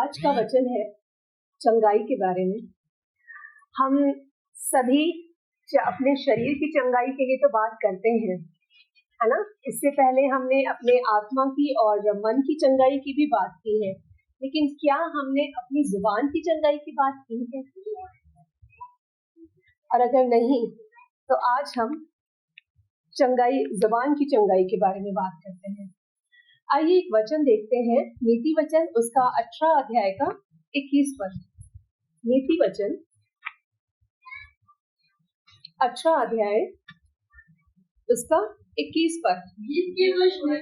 आज का वचन है चंगाई के बारे में। हम सभी अपने शरीर की चंगाई के लिए तो बात करते हैं, है ना। इससे पहले हमने अपने आत्मा की और मन की चंगाई की भी बात की है, लेकिन क्या हमने अपनी जुबान की चंगाई की बात की है? और अगर नहीं तो आज हम जुबान की चंगाई के बारे में बात करते हैं। आइए एक वचन देखते हैं, नीति वचन उसका 18 अध्याय का 21 पद। नीति वचन 18 अध्याय उसका 21 पद। जीव के वश में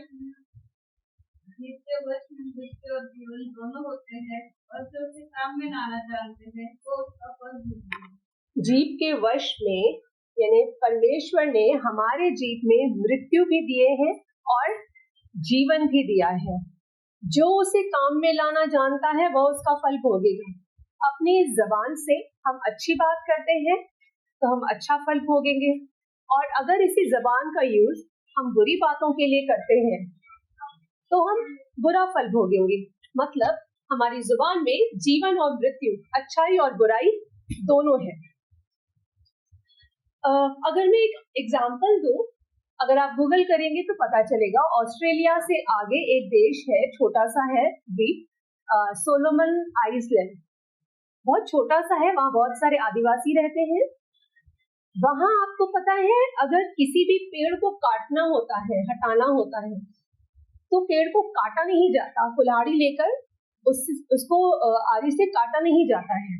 मृत्यु और जीवन दोनों होते हैं, और जो उसे काम में लाना जानते हैं वो उसका फल भोगते हैं। जीव के वश में यानी परमेश्वर ने हमारे जीव में मृत्यु भी दिए हैं और जीवन भी दिया है। जो उसे काम में लाना जानता है वह उसका फल भोगेगा। अपनी जबान से हम अच्छी बात करते हैं तो हम अच्छा फल भोगेंगे, और अगर इसी जबान का यूज हम बुरी बातों के लिए करते हैं तो हम बुरा फल भोगेंगे। मतलब हमारी जुबान में जीवन और मृत्यु, अच्छाई और बुराई दोनों है। अगर मैं एक एग्जाम्पल दूं, अगर आप गूगल करेंगे तो पता चलेगा, ऑस्ट्रेलिया से आगे एक देश है, छोटा सा है द्वीप, सोलोमन आइलैंड। बहुत छोटा सा है, वहाँ बहुत सारे आदिवासी रहते हैं। वहाँ आपको पता है, अगर किसी भी पेड़ को काटना होता है, हटाना होता है, तो पेड़ को काटा नहीं जाता, कुल्हाड़ी लेकर उसको आरी से काटा नहीं जाता है।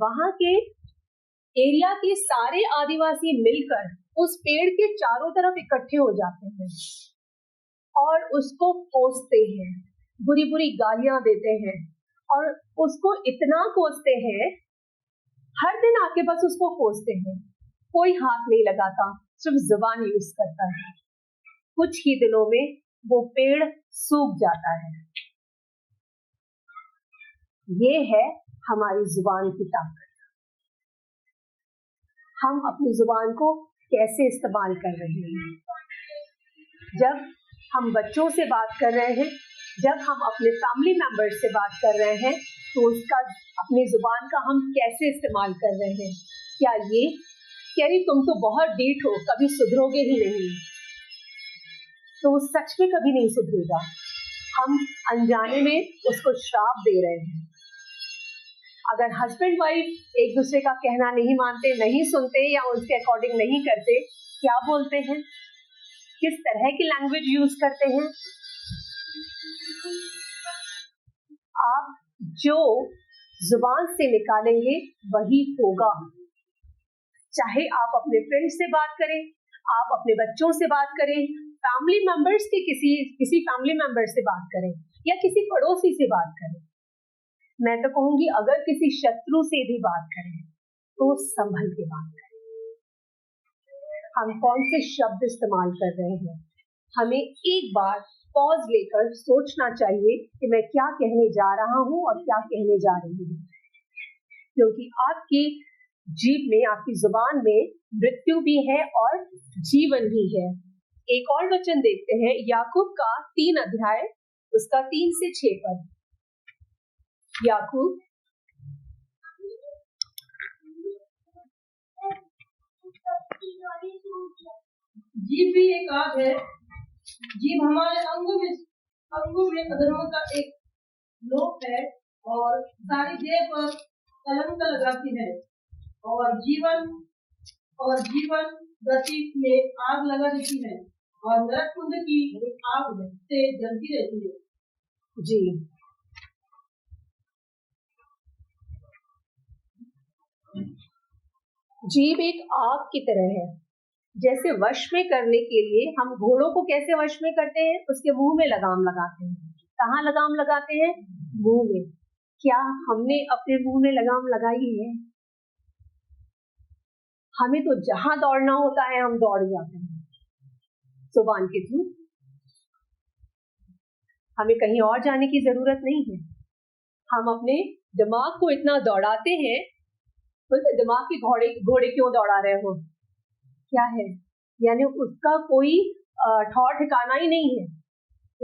वहाँ के एरिया के सारे आदिवासी मिलकर उस पेड़ के चारों तरफ इकट्ठे हो जाते हैं और उसको कोसते हैं, बुरी बुरी गालियां देते हैं, और उसको इतना कोसते हैं, हर दिन आके बस उसको कोसते हैं। कोई हाथ नहीं लगाता, सिर्फ जुबान यूज करता है। कुछ ही दिनों में वो पेड़ सूख जाता है। ये है हमारी जुबान की ताकत। हम अपनी जुबान को कैसे इस्तेमाल कर रहे हैं। जब हम बच्चों से बात कर रहे हैं, जब हम अपने फैमिली मेंबर्स से बात कर रहे हैं, तो उसका अपनी जुबान का हम कैसे इस्तेमाल कर रहे हैं। क्या ये यानी तुम तो बहुत ढीठ हो, कभी सुधरोगे ही नहीं, तो वो सच में कभी नहीं सुधरेगा। हम अनजाने में उसको श्राप दे रहे हैं। अगर हस्बैंड वाइफ एक दूसरे का कहना नहीं मानते, नहीं सुनते या उसके अकॉर्डिंग नहीं करते, क्या बोलते हैं, किस तरह की लैंग्वेज यूज करते हैं। आप जो जुबान से निकालेंगे वही होगा। चाहे आप अपने फ्रेंड्स से बात करें, आप अपने बच्चों से बात करें, फैमिली मेंबर्स के किसी फैमिली मेंबर से बात करें, या किसी पड़ोसी से बात करें। मैं तो कहूंगी अगर किसी शत्रु से भी बात करें तो संभल के बात करें। हम कौन से शब्द इस्तेमाल कर रहे हैं, हमें एक बार पॉज लेकर सोचना चाहिए कि मैं क्या कहने जा रहा हूं और क्या कहने जा रही हूं, क्योंकि आपकी जीभ में, आपकी जुबान में मृत्यु भी है और जीवन भी है। एक और वचन देखते हैं, याकूब का 3 अध्याय उसका 3 से 6 पद। याकूब जीभ भी एक आग है। जीभ हमारे अंगों में अधर्म का एक लोक है, और सारी देह पर कलंक लगाती है, और जीवन गति में आग लगा देती है, और नरक कुंड की आग से जलती रहती है। जी, जीभ एक आग की तरह है। जैसे वश में करने के लिए हम घोड़ों को कैसे वश में करते हैं, उसके मुंह में लगाम लगाते हैं। कहाँ लगाम लगाते हैं? मुंह में। क्या हमने अपने मुंह में लगाम लगाई है? हमें तो जहां दौड़ना होता है हम दौड़ जाते हैं जुबान के थ्रू। हमें कहीं और जाने की जरूरत नहीं है। हम अपने दिमाग को इतना दौड़ाते हैं, बोलते दिमाग के घोड़े क्यों दौड़ा रहे हो, क्या है, यानी उसका कोई ठौर ठिकाना ही नहीं है।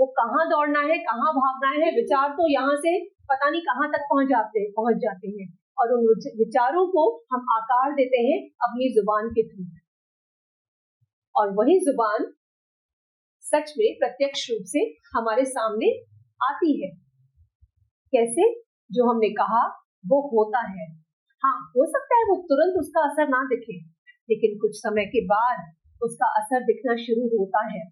वो कहाँ दौड़ना है, कहाँ भागना है, विचार तो यहाँ से पता नहीं कहाँ तक पहुंच जाते हैं, और उन विचारों को हम आकार देते हैं अपनी जुबान के थ्रू, और वही जुबान सच में प्रत्यक्ष रूप से हमारे सामने आती है। कैसे? जो हमने कहा वो होता है। हाँ, हो सकता है वो तुरंत उसका असर ना दिखे, लेकिन कुछ समय के बाद उसका असर दिखना शुरू होता है।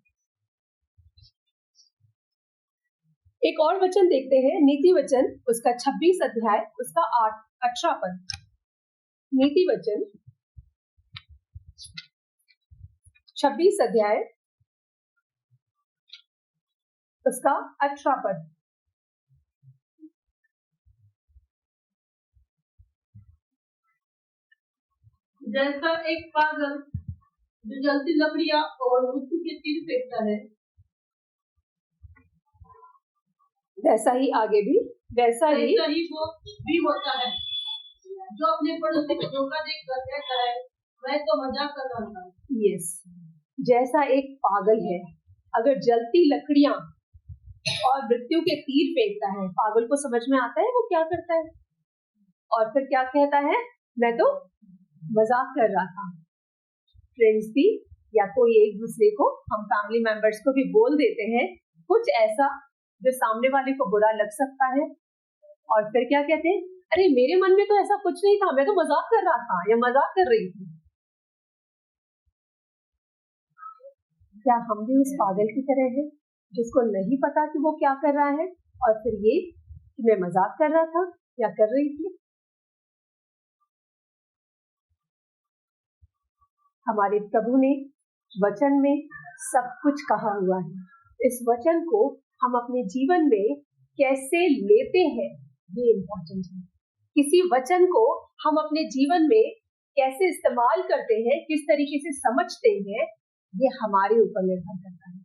एक और वचन देखते हैं, नीति वचन, उसका 26 अध्याय, उसका 18 पद। नीति वचन 26 अध्याय, उसका 18 पद। जैसा एक पागल जो जलती लकड़ियां और मृत्यु के तीर फेंकता है, वैसा ही आगे भी वैसा ही वो भी होता है जो अपने पड़ोसी को धोखा देकर कहता है मैं तो मजाक कर रहा था। यस, जैसा एक पागल है, अगर जलती लकड़ियां और मृत्यु के तीर फेंकता है, पागल को समझ में आता है वो क्या करता है, और फिर क्या कहता है, मैं तो मजाक कर रहा था। फ्रेंड्स भी या कोई एक दूसरे को, हम फैमिली मेंबर्स को भी बोल देते हैं कुछ ऐसा जो सामने वाले को बुरा लग सकता है, और फिर क्या कहते हैं, अरे मेरे मन में तो ऐसा कुछ नहीं था, मैं तो मजाक कर रहा था या मजाक कर रही थी। क्या हम भी उस पागल की तरह हैं जिसको नहीं पता कि वो क्या कर रहा है, और फिर ये कि मैं मजाक कर रहा था या कर रही थी? हमारे प्रभु ने वचन में सब कुछ कहा हुआ है। इस वचन को हम अपने जीवन में कैसे लेते हैं ये इम्पोर्टेंट है। किसी वचन को हम अपने जीवन में कैसे इस्तेमाल करते हैं, किस तरीके से समझते हैं, ये हमारे ऊपर निर्भर करता है।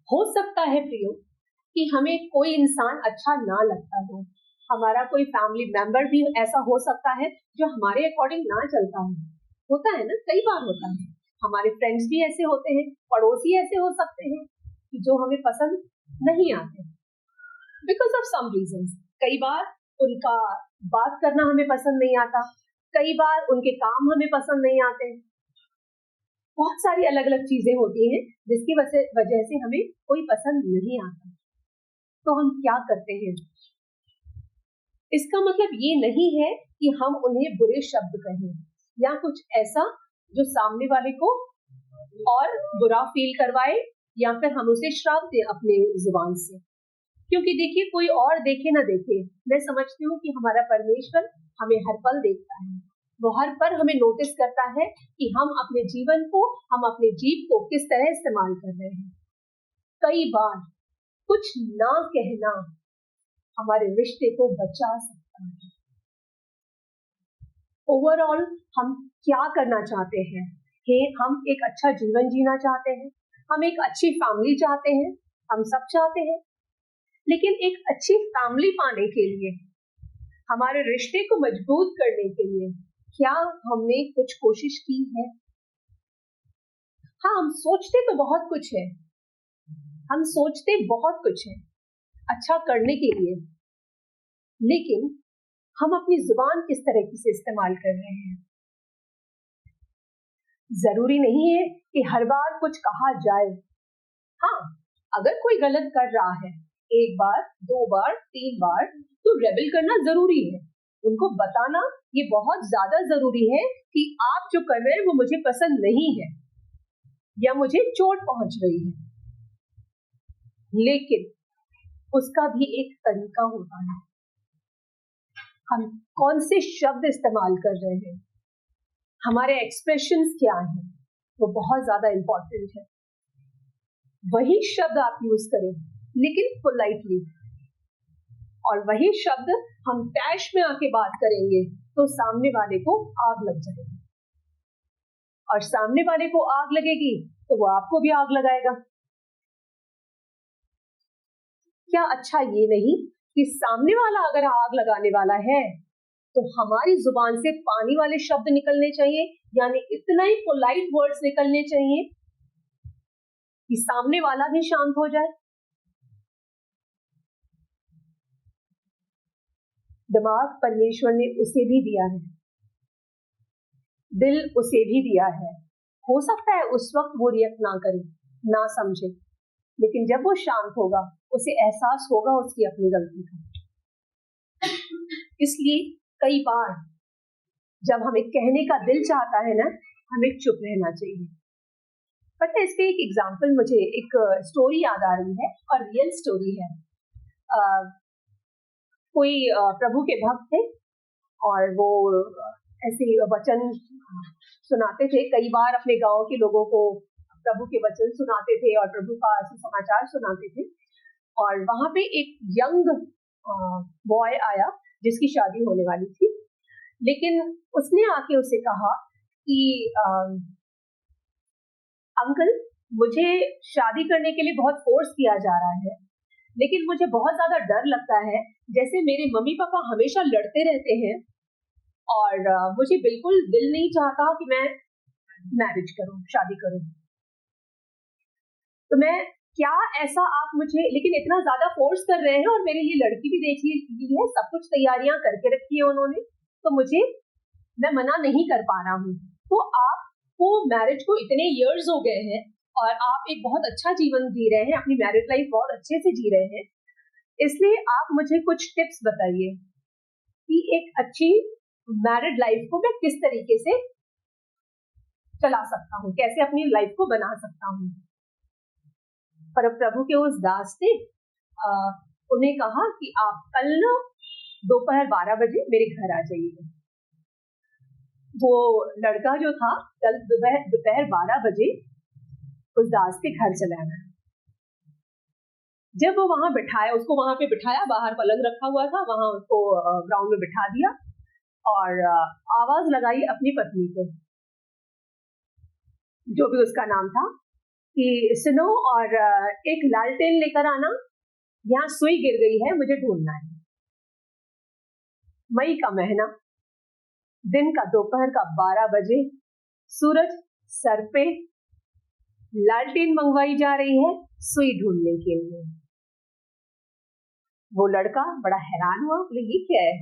हो सकता है प्रियो कि हमें कोई इंसान अच्छा ना लगता हो, हमारा कोई फैमिली मेंबर भी ऐसा हो सकता है जो हमारे अकॉर्डिंग ना चलता हो। होता है ना, कई बार होता है। हमारे फ्रेंड्स भी ऐसे होते हैं, पड़ोसी ऐसे हो सकते हैं कि जो हमें पसंद नहीं आते बिकॉज ऑफ सम रीजंस। कई बार उनका बात करना हमें पसंद नहीं आता, कई बार उनके काम हमें पसंद नहीं आते। बहुत सारी अलग अलग चीजें होती हैं जिसकी वजह से हमें कोई पसंद नहीं आता। तो हम क्या करते हैं? इसका मतलब ये नहीं है कि हम उन्हें बुरे शब्द कहें या कुछ ऐसा जो सामने वाले को और बुरा फील करवाए, या फिर हम उसे श्राप दें अपने जुबान से। क्योंकि देखिए, कोई और देखे ना देखे, मैं समझती हूँ कि हमारा परमेश्वर हमें हर पल देखता है। वो हर पल हमें नोटिस करता है कि हम अपने जीवन को, हम अपने जीव को किस तरह इस्तेमाल कर रहे हैं। कई बार कुछ ना कहना हमारे रिश्ते को बचा सकता है। ओवरऑल हम क्या करना चाहते हैं? हम एक अच्छा जीवन जीना चाहते हैं, हम एक अच्छी फैमिली चाहते हैं, हम सब चाहते हैं। लेकिन एक अच्छी फैमिली पाने के लिए, हमारे रिश्ते को मजबूत करने के लिए क्या हमने कुछ कोशिश की है? हाँ, हम सोचते तो बहुत कुछ है, हम सोचते बहुत कुछ है अच्छा करने के लिए, लेकिन हम अपनी जुबान किस तरीके से इस्तेमाल कर रहे हैं? जरूरी नहीं है कि हर बार कुछ कहा जाए। हाँ, अगर कोई गलत कर रहा है 1 बार, 2 बार, 3 बार, तो रेबल करना जरूरी है। उनको बताना ये बहुत ज्यादा जरूरी है कि आप जो कर रहे हैं वो मुझे पसंद नहीं है या मुझे चोट पहुंच रही है। लेकिन उसका भी एक तरीका होता है। हम कौन से शब्द इस्तेमाल कर रहे हैं, हमारे एक्सप्रेशंस क्या हैं, वो बहुत ज्यादा इंपॉर्टेंट है। वही शब्द आप यूज करें लेकिन पोलाइटली, और वही शब्द हम डैश में आके बात करेंगे तो सामने वाले को आग लग जाएगी, और सामने वाले को आग लगेगी तो वो आपको भी आग लगाएगा। क्या अच्छा ये नहीं कि सामने वाला अगर आग लगाने वाला है तो हमारी जुबान से पानी वाले शब्द निकलने चाहिए, यानी इतना ही पोलाइट वर्ड्स निकलने चाहिए कि सामने वाला भी शांत हो जाए। दिमाग परमेश्वर ने उसे भी दिया है, दिल उसे भी दिया है। हो सकता है उस वक्त वो रिएक्ट ना करे, ना समझे, लेकिन जब वो शांत होगा उसे एहसास होगा उसकी अपनी गलती का। इसलिए कई बार जब हमें कहने का दिल चाहता है ना, हमें चुप रहना चाहिए। पता है, इसके एक एग्जाम्पल, मुझे एक स्टोरी याद आ रही है और रियल स्टोरी है। कोई प्रभु के भक्त थे और वो ऐसे वचन सुनाते थे। कई बार अपने गांव के लोगों को प्रभु के वचन सुनाते थे और प्रभु का समाचार सुनाते थे। और वहां पे एक यंग बॉय आया जिसकी शादी होने वाली थी, लेकिन उसने आके उसे कहा कि अंकल, मुझे शादी करने के लिए बहुत फोर्स किया जा रहा है, लेकिन मुझे बहुत ज्यादा डर लगता है, जैसे मेरे मम्मी पापा हमेशा लड़ते रहते हैं और मुझे बिल्कुल दिल नहीं चाहता कि मैं मैरिज करूं, शादी करूं। तो मैं क्या ऐसा आप मुझे, लेकिन इतना ज्यादा फोर्स कर रहे हैं और मेरे लिए लड़की भी देख ली है, सब कुछ तैयारियां करके रखी है उन्होंने, तो मैं मना नहीं कर पा रहा हूँ। तो आपको मैरिज को इतने इयर्स हो गए हैं और आप एक बहुत अच्छा जीवन जी रहे हैं, अपनी मैरिड लाइफ बहुत अच्छे से जी रहे हैं, इसलिए आप मुझे कुछ टिप्स बताइए कि एक अच्छी मैरिड लाइफ को मैं किस तरीके से चला सकता हूँ, कैसे अपनी लाइफ को बना सकता हूँ। पर प्रभु के उस दास ने उन्हें कहा कि आप कल दोपहर 12 बजे मेरे घर आ जाइए। वो लड़का जो था कल दोपहर 12 बजे उस दास के घर चला गया। जब वो वहां बिठाया, उसको वहां पे बिठाया, बाहर पलंग रखा हुआ था, वहां उसको ग्राउंड में बिठा दिया और आवाज लगाई अपनी पत्नी को, जो भी उसका नाम था, कि सुनो और एक लालटेन लेकर आना, यहाँ सुई गिर गई है, मुझे ढूंढना है। मई का महीना, दिन का दोपहर का 12 बजे, सूरज सर पे, लालटेन मंगवाई जा रही है सुई ढूंढने के लिए। वो लड़का बड़ा हैरान हुआ, बोले ये क्या है,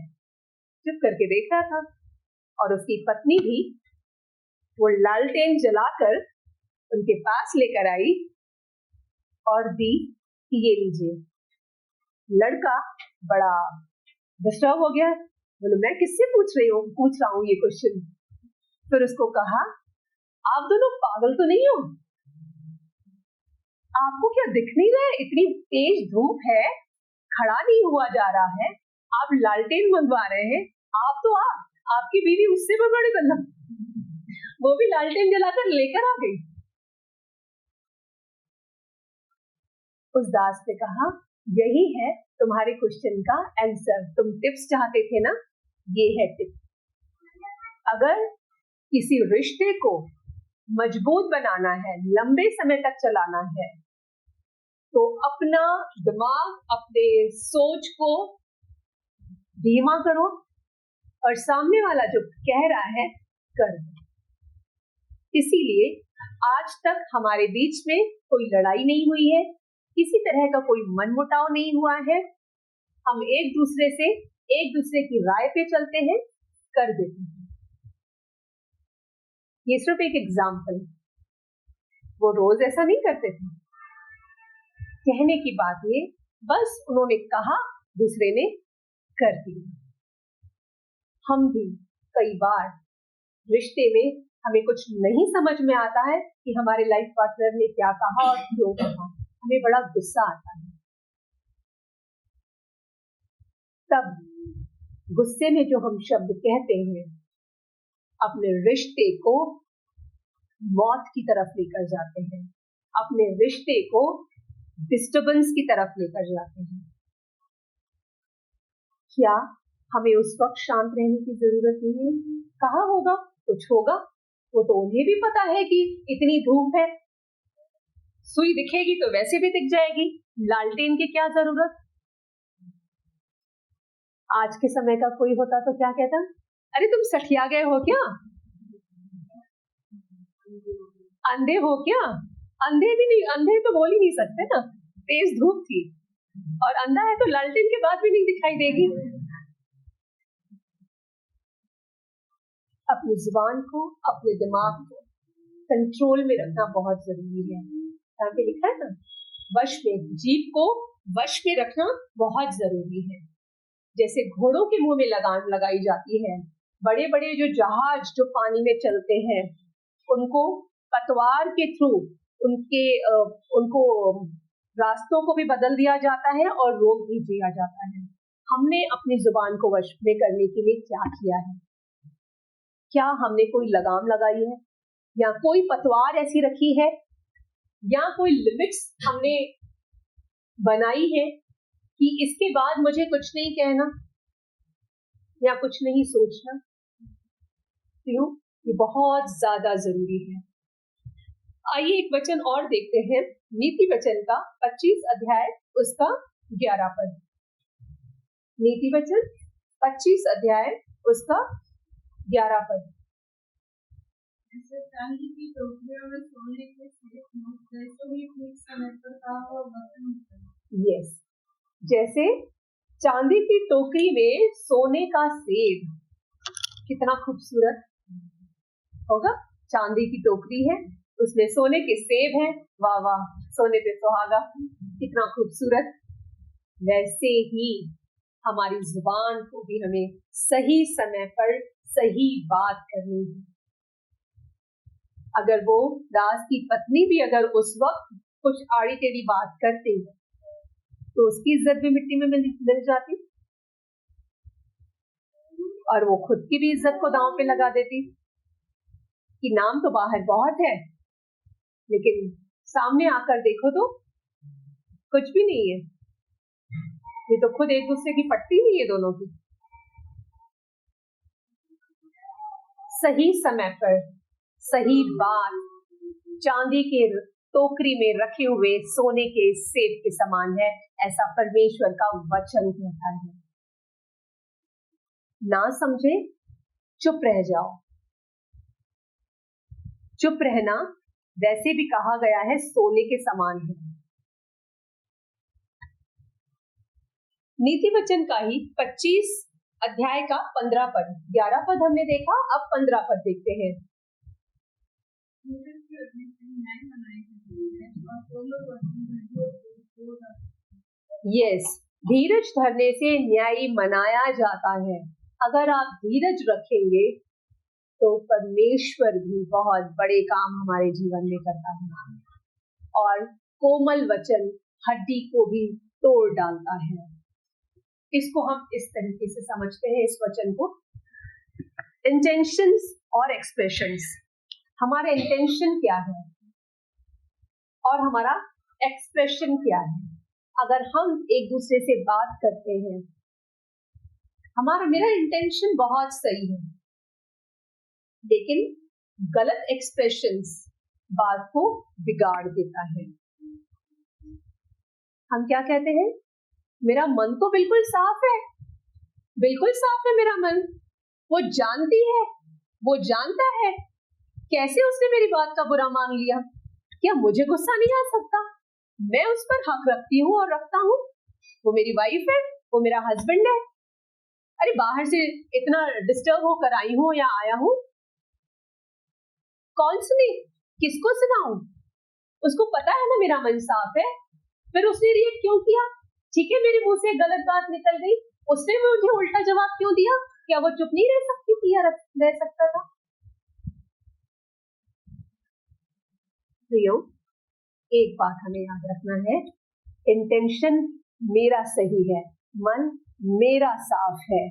चुप करके देख रहा था। और उसकी पत्नी भी वो लालटेन जलाकर उनके पास लेकर आई और दी कि ये लीजिए। लड़का बड़ा डिस्टर्ब हो गया, बोले मैं किससे पूछ रहा हूँ ये क्वेश्चन। फिर उसको कहा, आप दोनों पागल तो नहीं हो, आपको क्या दिख नहीं रहा है, इतनी तेज धूप है, खड़ा नहीं हुआ जा रहा है, आप लालटेन मंगवा रहे हैं, आप तो आपकी बीवी उससे भी बड़ी बदला, वो भी लालटेन जलाकर लेकर आ गई। उस दास ने कहा, यही है तुम्हारे क्वेश्चन का आंसर, तुम टिप्स चाहते थे ना, ये है टिप्स। अगर किसी रिश्ते को मजबूत बनाना है, लंबे समय तक चलाना है, तो अपना दिमाग, अपने सोच को धीमा करो और सामने वाला जो कह रहा है कर दो। इसीलिए आज तक हमारे बीच में कोई लड़ाई नहीं हुई है, किसी तरह का कोई मनमुटाव नहीं हुआ है, हम एक दूसरे की राय पे चलते हैं, कर देते हैं। ये सिर्फ एक एग्जाम्पल, वो रोज ऐसा नहीं करते थे। कहने की बात ये, बस उन्होंने कहा, दूसरे ने कर दिया। हम भी कई बार रिश्ते में हमें कुछ नहीं समझ में आता है कि हमारे लाइफ पार्टनर ने क्या कहा और क्यों कहा, हमें बड़ा गुस्सा आता है। तब गुस्से में जो हम शब्द कहते हैं, अपने रिश्ते को मौत की तरफ लेकर जाते हैं, अपने रिश्ते को डिस्टर्बेंस की तरफ लेकर जाते हैं। क्या हमें उस वक्त शांत रहने की जरूरत नहीं है? कहा होगा, कुछ होगा, वो तो उन्हें भी पता है कि इतनी धूप है, सुई दिखेगी तो वैसे भी दिख जाएगी, लालटेन की क्या जरूरत। आज के समय का कोई होता तो क्या कहता, अरे तुम सठिया गए हो क्या, अंधे हो क्या। अंधे भी नहीं, अंधे तो बोल ही नहीं सकते ना, तेज धूप थी और अंधा है तो लालटेन के बाद भी नहीं दिखाई देगी। अपनी जुबान को, अपने दिमाग को कंट्रोल में रखना बहुत जरूरी है। यहाँ पे लिखा है ना, वश में, जीभ को वश में रखना बहुत जरूरी है। जैसे घोड़ों के मुंह में लगाम लगाई जाती है, बड़े बड़े जो जहाज जो पानी में चलते हैं उनको पतवार के थ्रू उनको रास्तों को भी बदल दिया जाता है और रोक भी दिया जाता है। हमने अपनी जुबान को वश में करने के लिए क्या किया है? क्या हमने कोई लगाम लगाई है, या कोई पतवार ऐसी रखी है, या कोई लिमिट्स हमने बनाई है कि इसके बाद मुझे कुछ नहीं कहना या कुछ नहीं सोचना? क्यों? ये बहुत ज्यादा जरूरी है। आइए एक वचन और देखते हैं, नीति वचन का 25 अध्याय उसका 11 पद। नीति वचन 25 अध्याय उसका 11 पद। चांदी की टोकरियों में सोने के यस, जैसे चांदी की टोकरी में सोने का सेब, कितना खूबसूरत होगा। चांदी की टोकरी है, उसमें सोने के सेब हैं, वाह वाह, सोने पे सुहागा, कितना खूबसूरत। वैसे ही हमारी जुबान को भी हमें सही समय पर सही बात करनी है। अगर वो दास की पत्नी भी अगर उस वक्त कुछ आड़ी टेढ़ी बात करती तो उसकी इज्जत भी मिट्टी में मिल जाती और वो खुद की भी इज्जत को दांव पे लगा देती कि नाम तो बाहर बहुत है लेकिन सामने आकर देखो तो कुछ भी नहीं है, ये तो खुद एक दूसरे की पट्टी नहीं है दोनों की। सही समय पर सही बात चांदी के टोकरी में रखे हुए सोने के सेब के समान है, ऐसा परमेश्वर का वचन कहता है। ना समझे चुप रह जाओ। चुप रहना वैसे भी कहा गया है सोने के समान है। नीति वचन का ही 25 अध्याय का 15 पद, 11 पद हमने देखा, अब 15 पद देखते हैं। यस, धीरज धरने से न्याय मनाया जाता है। अगर आप धीरज रखेंगे तो परमेश्वर भी बहुत बड़े काम हमारे जीवन में करता है और कोमल वचन हड्डी को भी तोड़ डालता है। इसको हम इस तरीके से समझते हैं, इस वचन को, इंटेंशंस और एक्सप्रेशंस। हमारा इंटेंशन क्या है और हमारा एक्सप्रेशन क्या है। अगर हम एक दूसरे से बात करते हैं, मेरा इंटेंशन बहुत सही है लेकिन गलत एक्सप्रेशंस बात को बिगाड़ देता है। हम क्या कहते हैं, मेरा मन तो बिल्कुल साफ है, बिल्कुल साफ है मेरा मन, वो जानती है, वो जानता है, कैसे उसने मेरी बात का बुरा मान लिया, क्या मुझे गुस्सा नहीं आ सकता? मैं उस पर हक रखती हूँ और रखता हूँ, वो मेरी वाइफ है, वो मेरा हस्बैंड है। अरे बाहर से इतना डिस्टर्ब होकर आई हूँ या आया हूँ, कौन सुने, किसको सुनाऊं? उसको पता है ना मेरा मन साफ है, फिर उसने रिएक्ट क्यों किया? ठीक है, मेरे मुंह से गलत बात निकल गई, उसने मुझे उल्टा जवाब क्यों दिया? क्या वो चुप नहीं रह सकती थी या रह सकता था? एक बात हमें याद रखना है, इंटेंशन मेरा सही है, मन मेरा साफ है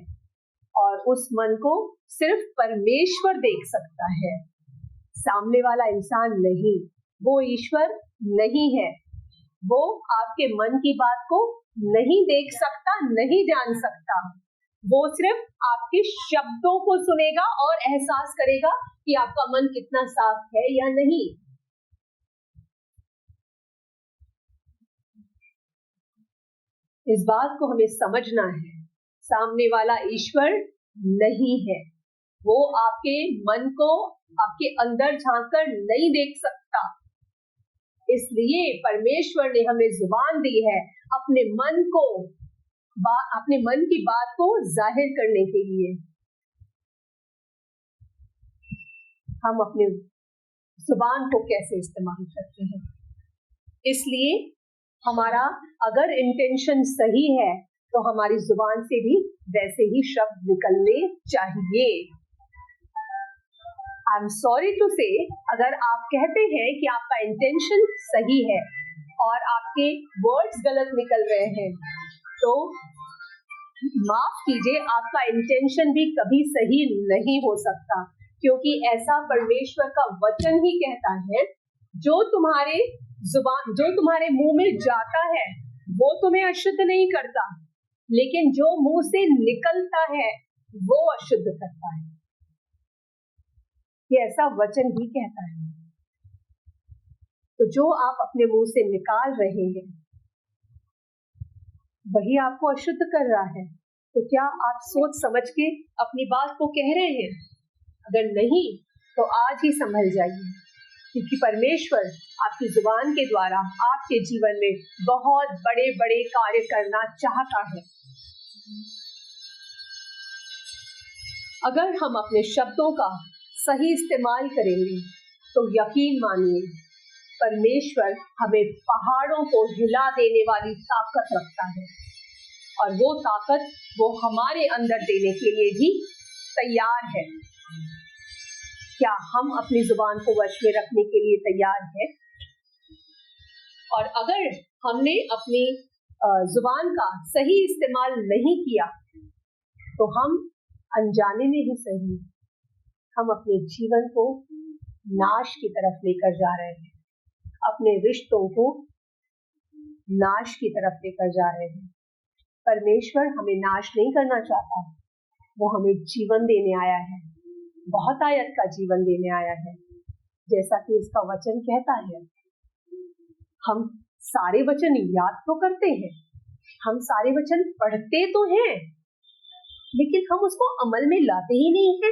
और उस मन को सिर्फ परमेश्वर देख सकता है, सामने वाला इंसान नहीं। वो ईश्वर नहीं है, वो आपके मन की बात को नहीं देख सकता, नहीं जान सकता। वो सिर्फ आपके शब्दों को सुनेगा और एहसास करेगा कि आपका मन कितना साफ है या नहीं। इस बात को हमें समझना है, सामने वाला ईश्वर नहीं है। वो आपके मन को आपके अंदर झांककर नहीं देख सकता। इसलिए परमेश्वर ने हमें जुबान दी है अपने मन की बात को जाहिर करने के लिए। हम अपने जुबान को कैसे इस्तेमाल करते हैं, इसलिए हमारा अगर इंटेंशन सही है तो हमारी जुबान से भी वैसे ही शब्द निकलने चाहिए। आई एम सॉरी टू से, अगर आप कहते हैं कि आपका इंटेंशन सही है और आपके वर्ड्स गलत निकल रहे हैं, तो माफ कीजिए, आपका इंटेंशन भी कभी सही नहीं हो सकता, क्योंकि ऐसा परमेश्वर का वचन ही कहता है, जो तुम्हारे मुंह में जाता है वो तुम्हें अशुद्ध नहीं करता, लेकिन जो मुंह से निकलता है वो अशुद्ध करता है। ये ऐसा वचन ही कहता है। तो जो आप अपने मुंह से निकाल रहे हैं वही आपको अशुद्ध कर रहा है। तो क्या आप सोच समझ के अपनी बात को कह रहे हैं? अगर नहीं तो आज ही संभल जाइए, क्योंकि परमेश्वर आपकी जुबान के द्वारा आपके जीवन में बहुत बड़े बड़े कार्य करना चाहता है। अगर हम अपने शब्दों का सही इस्तेमाल करेंगे तो यकीन मानिए, परमेश्वर हमें पहाड़ों को हिला देने वाली ताकत रखता है, और वो ताकत वो हमारे अंदर देने के लिए भी तैयार है। क्या हम अपनी जुबान को वश में रखने के लिए तैयार हैं? और अगर हमने अपनी जुबान का सही इस्तेमाल नहीं किया तो हम अनजाने में ही सही, हम अपने जीवन को नाश की तरफ लेकर जा रहे हैं, अपने रिश्तों को नाश की तरफ लेकर जा रहे हैं। परमेश्वर हमें नाश नहीं करना चाहता, वो हमें जीवन देने आया है, बहुत आयत का जीवन देने आया है, जैसा कि इसका वचन कहता है। हम सारे वचन याद तो करते हैं, हम सारे वचन पढ़ते तो हैं, लेकिन हम उसको अमल में लाते ही नहीं हैं।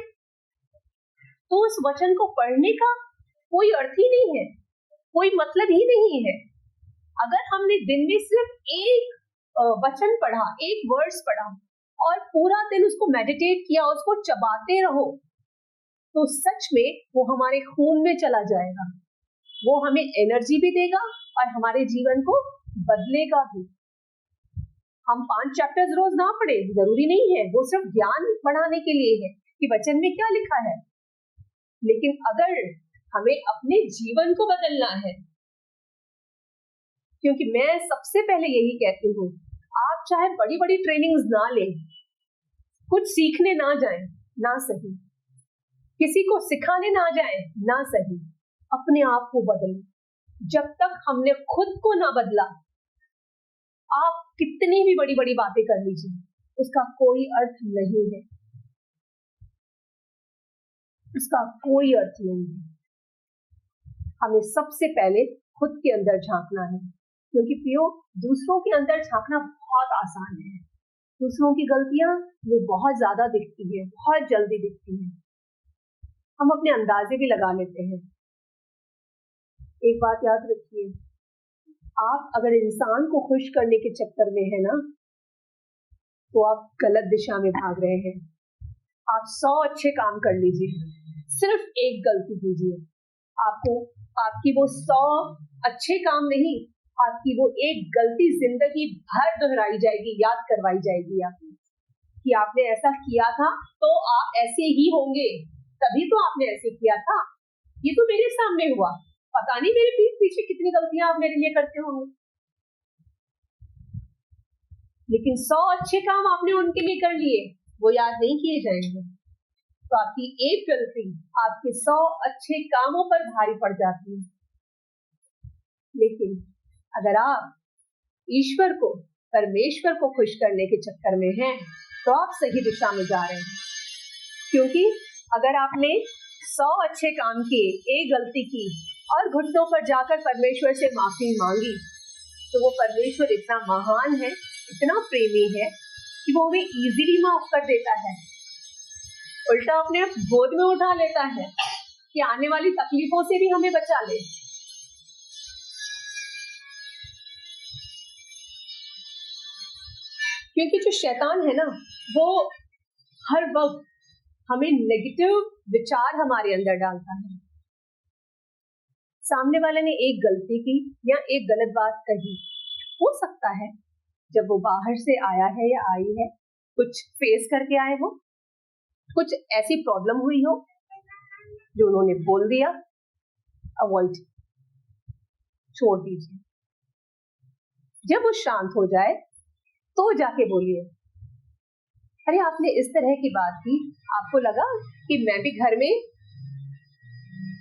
तो उस वचन को पढ़ने का कोई अर्थ ही नहीं है, कोई मतलब ही नहीं है। अगर हमने दिन में सिर्फ एक वचन पढ़ा, एक वर्ड्स पढ़ा और पूरा दिन उसको मेडिटेट किया, उसको चबाते रहो, तो सच में वो हमारे खून में चला जाएगा, वो हमें एनर्जी भी देगा और हमारे जीवन को बदलेगा भी। हम 5 चैप्टर्स रोज ना पढ़े, जरूरी नहीं है, वो सिर्फ ज्ञान बढ़ाने के लिए है कि वचन में क्या लिखा है। लेकिन अगर हमें अपने जीवन को बदलना है, क्योंकि मैं सबसे पहले यही कहती हूँ, आप चाहे बड़ी बड़ी ट्रेनिंग्स ना लें, कुछ सीखने ना जाएं, ना सही, किसी को सिखाने ना जाएं, ना सही, अपने आप को बदलें। जब तक हमने खुद को ना बदला, आप कितनी भी बड़ी बड़ी बातें कर लीजिए, उसका कोई अर्थ नहीं है, उसका कोई अर्थ नहीं है। हमें सबसे पहले खुद के अंदर झांकना है, क्योंकि प्रियो, दूसरों के अंदर झांकना बहुत आसान है। दूसरों की गलतियां वो बहुत ज्यादा दिखती है, बहुत जल्दी दिखती है, हम अपने अंदाजे भी लगा लेते हैं। एक बात याद रखिए, आप अगर इंसान को खुश करने के चक्कर में है ना, तो आप गलत दिशा में भाग रहे हैं। आप 100 अच्छे काम कर लीजिए, सिर्फ एक गलती कीजिए, आपकी वो 100 अच्छे काम नहीं, आपकी वो एक गलती जिंदगी भर दोहराई जाएगी, याद करवाई जाएगी आपको कि आपने ऐसा किया था तो आप ऐसे ही होंगे, तभी तो आपने ऐसे किया था, ये तो मेरे सामने हुआ, पता नहीं मेरे पीठ पीछे कितनी गलतियां आप मेरे लिए करते होंगे। लेकिन 100 अच्छे काम आपने उनके लिए कर लिए, वो याद नहीं किए जाएंगे, तो आपकी एक गलती आपके 100 अच्छे कामों पर भारी पड़ जाती है। लेकिन अगर आप ईश्वर को, परमेश्वर को खुश करने के चक्कर में हैं, तो आप सही दिशा में जा रहे हैं, क्योंकि अगर आपने 100 अच्छे काम किए, एक गलती की और घुटनों पर जाकर परमेश्वर से माफी मांगी, तो वो परमेश्वर इतना महान है, इतना प्रेमी है कि वो हमें इजीली माफ कर देता है, उल्टा अपने आप गोद में उठा लेता है कि आने वाली तकलीफों से भी हमें बचा ले। क्योंकि जो शैतान है ना, वो हर वक्त हमें नेगेटिव विचार हमारे अंदर डालता है। सामने वाले ने एक गलती की या एक गलत बात कही, हो सकता है जब वो बाहर से आया है या आई है, कुछ फेस करके आए हो, कुछ ऐसी प्रॉब्लम हुई हो जो उन्होंने बोल दिया, अवॉइड, छोड़ दीजिए। जब वो शांत हो जाए तो जाके बोलिए, अरे आपने इस तरह की बात की, आपको लगा कि मैं भी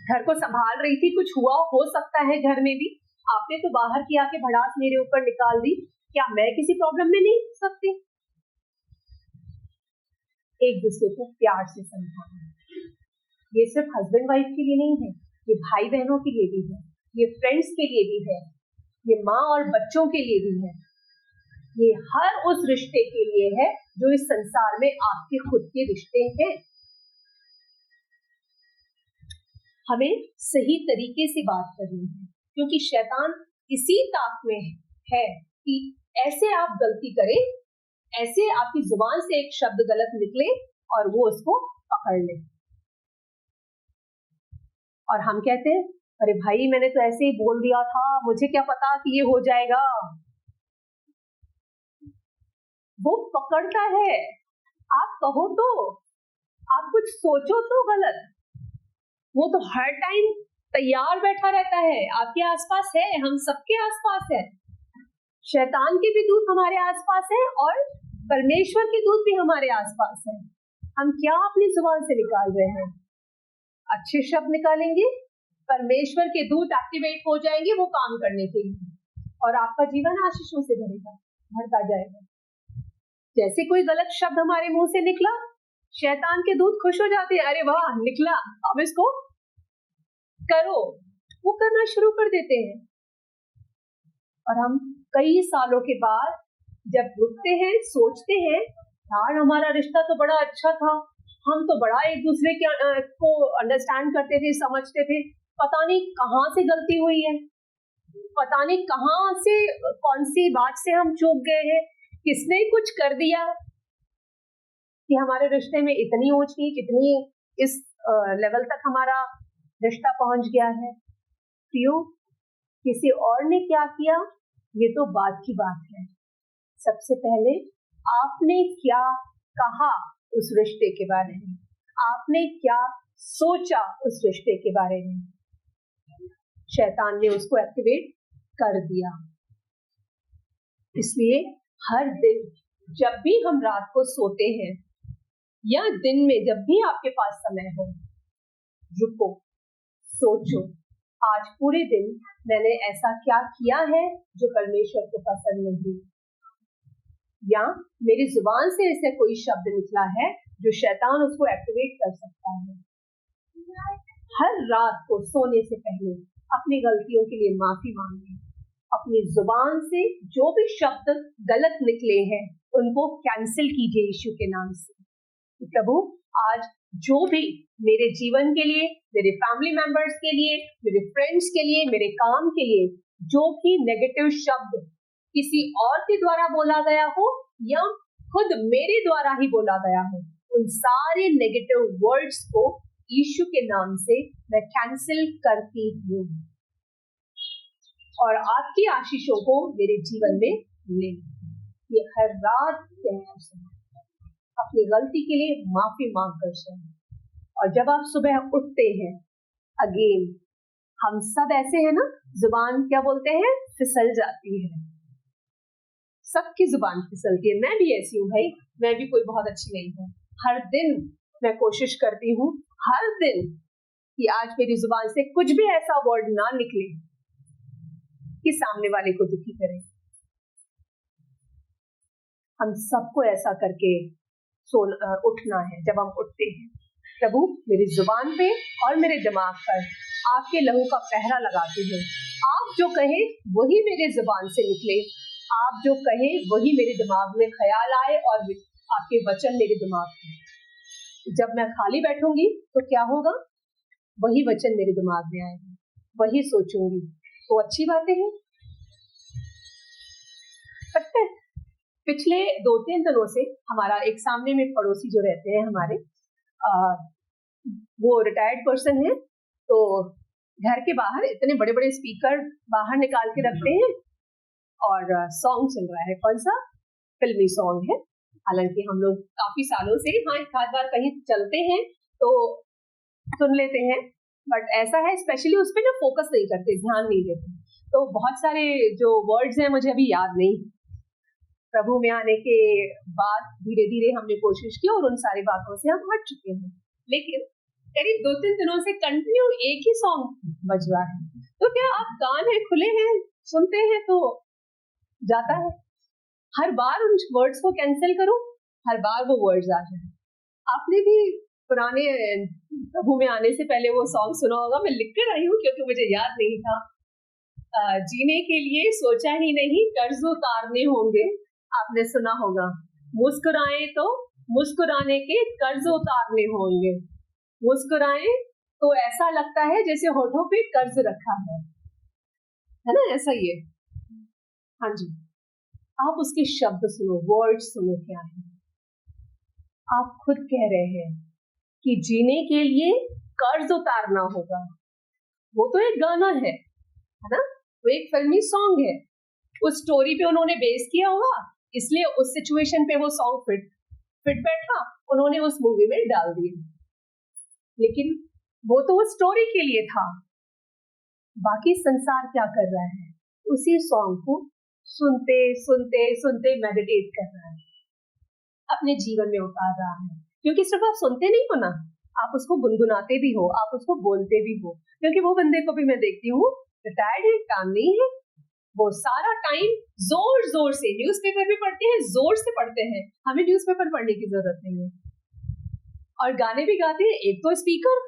घर को संभाल रही थी, कुछ हुआ हो सकता है घर में भी, आपने तो बाहर की आके भड़ास मेरे ऊपर निकाल दी, क्या मैं किसी प्रॉब्लम में नहीं हो सकती? एक दूसरे को प्यार से समझाना, ये सिर्फ हस्बैंड वाइफ के लिए नहीं है, ये भाई बहनों के लिए भी है, ये फ्रेंड्स के लिए भी है, ये माँ और बच्चों के लिए भी है, ये हर उस रिश्ते के लिए है जो इस संसार में आपके खुद के रिश्ते हैं। हमें सही तरीके से बात करनी है, क्योंकि शैतान इसी ताक में है कि ऐसे आप गलती करें, ऐसे आपकी जुबान से एक शब्द गलत निकले और वो उसको पकड़ ले। और हम कहते हैं, अरे भाई मैंने तो ऐसे ही बोल दिया था, मुझे क्या पता कि ये हो जाएगा। वो पकड़ता है, आप कहो तो, आप कुछ सोचो तो गलत, वो तो हर टाइम तैयार बैठा रहता है, आपके आसपास है, हम सबके आसपास है। शैतान के भी दूत हमारे आसपास है और परमेश्वर के दूत भी हमारे आसपास है। हम क्या अपनी जुबान से निकाल रहे हैं? अच्छे शब्द निकालेंगे, परमेश्वर के दूत एक्टिवेट हो जाएंगे वो काम करने के लिए, और आपका जीवन आशीषों से भरता जाएगा। जैसे कोई गलत शब्द हमारे मुंह से निकला, शैतान के दूत खुश हो जाते हैं, अरे वाह निकला, अब इसको करो, वो करना शुरू कर देते हैं। और हम कई सालों के बाद जब रुकते हैं, सोचते हैं, यार हमारा रिश्ता तो बड़ा अच्छा था, हम तो बड़ा एक दूसरे को अंडरस्टैंड करते थे, समझते थे, पता नहीं कहाँ से गलती हुई है, पता नहीं कहाँ से कौन सी बात से हम चूक गए हैं, किसने कुछ कर दिया कि हमारे रिश्ते में इतनी ऊंच नीच, इतनी इस लेवल तक हमारा रिश्ता पहुंच गया है। क्यों? किसी और ने क्या किया ये तो बात की बात है, सबसे पहले आपने क्या कहा उस रिश्ते के बारे में, आपने क्या सोचा उस रिश्ते के बारे में। शैतान ने उसको एक्टिवेट कर दिया। इसलिए हर दिन जब भी हम रात को सोते हैं या दिन में जब भी आपके पास समय हो, रुको, सोचो, आज पूरे दिन मैंने ऐसा क्या किया है जो परमेश्वर को पसंद नहीं, या मेरी जुबान से ऐसा कोई शब्द निकला है जो शैतान उसको एक्टिवेट कर सकता है। हर रात को सोने से पहले अपनी गलतियों के लिए माफी मांगे, अपनी जुबान से जो भी शब्द गलत निकले हैं उनको कैंसिल कीजिए यीशु के नाम से। प्रभु आज जो भी मेरे जीवन के लिए, मेरे फैमिली मेंबर्स के लिए, मेरे फ्रेंड्स के लिए, मेरे काम के लिए जो भी नेगेटिव शब्द किसी और के द्वारा बोला गया हो या खुद मेरे द्वारा ही बोला गया हो, उन सारे नेगेटिव वर्ड्स को यीशु के नाम से मैं कैंसिल करती हूँ और आपकी आशीषों को मेरे जीवन में ले। ये हर रात कहना चाहिए, अपनी गलती के लिए माफी मांग कर चाहिए। और जब आप सुबह उठते हैं, अगेन हम सब ऐसे हैं ना, जुबान क्या बोलते हैं, फिसल जाती है, सबकी जुबान फिसलती है, मैं भी ऐसी हूँ भाई, मैं भी कोई बहुत अच्छी नहीं हूँ। हर दिन मैं कोशिश करती हूँ, हर दिन, कि आज मेरी जुबान से कुछ भी ऐसा वर्ड ना निकले कि सामने वाले को दुखी करे। हम सबको ऐसा करके उठना है। जब हम उठते हैं, प्रभु मेरी जुबान पे और मेरे दिमाग पर आपके लहू का पहरा लगाती हूँ, आप जो कहें वही मेरे जुबान से निकले, आप जो कहे वही मेरे दिमाग में ख्याल आए और आपके वचन मेरे दिमाग में। जब मैं खाली बैठूंगी तो क्या होगा, वही वचन मेरे दिमाग में आएगा, वही सोचूंगी, तो अच्छी बातें हैं। पता है, पिछले 2-3 दिनों से हमारा एक सामने में पड़ोसी जो रहते हैं हमारे, वो रिटायर्ड पर्सन है, तो घर के बाहर इतने बड़े बड़े स्पीकर बाहर निकाल के रखते हैं और सॉन्ग चल रहा है, कौन सा, फिल्मी सॉन्ग है। हालांकि हम लोग काफी सालों से हाँ एक आध बार कहीं चलते हैं तो सुन लेते हैं, बट ऐसा है स्पेशली उस पर ना फोकस नहीं करते, ध्यान नहीं देते। तो बहुत सारे जो वर्ड्स हैं मुझे अभी याद नहीं। प्रभु में आने के बाद धीरे धीरे हमने कोशिश की और उन सारी बातों से हम हट चुके हैं, लेकिन करीब 2-3 दिनों से कंटिन्यू एक ही सॉन्ग बज रहा है। तो क्या आप कान है खुले हैं, सुनते हैं तो जाता है। हर बार उन वर्ड्स को कैंसिल करो, हर बार वो वर्ड्स आ जाए। आपने भी पुराने प्रभु में आने से पहले वो सॉन्ग सुना होगा, मैं लिख कर आई हूँ क्योंकि मुझे याद नहीं था। जीने के लिए सोचा ही नहीं, कर्ज उतारने होंगे, आपने सुना होगा। मुस्कुराए तो मुस्कुराने के कर्ज उतारने होंगे, मुस्कुराए तो ऐसा लगता है जैसे होठों पे कर्ज रखा है ना, ऐसा ही है। हाँ जी, आप उसके शब्द सुनो, वर्ड सुनो, क्या है। आप खुद कह रहे हैं कि जीने के लिए कर्ज उतारना होगा। वो तो एक गाना है ना, वो एक फिल्मी सॉन्ग है, उस स्टोरी पे उन्होंने बेस किया होगा, इसलिए उस सिचुएशन पे वो सॉन्ग फिट बैठा, उन्होंने उस मूवी में डाल दिया। लेकिन वो तो उस स्टोरी के लिए था। बाकी संसार क्या कर रहा है, उसी सॉन्ग को सुनते सुनते सुनते मेडिटेट कर रहा है, अपने जीवन में उतार रहा है। क्योंकि सिर्फ आप सुनते नहीं हो ना, आप उसको गुनगुनाते भी हो, आप उसको बोलते भी हो। क्योंकि वो बंदे को भी मैं देखती हूँ, रिटायर्ड है, काम नहीं है, वो सारा टाइम जोर जोर से न्यूज़पेपर भी पढ़ते हैं, जोर से पढ़ते हैं, हमें न्यूज़पेपर पढ़ने की जरूरत नहीं है, और गाने भी गाते हैं। एक तो स्पीकर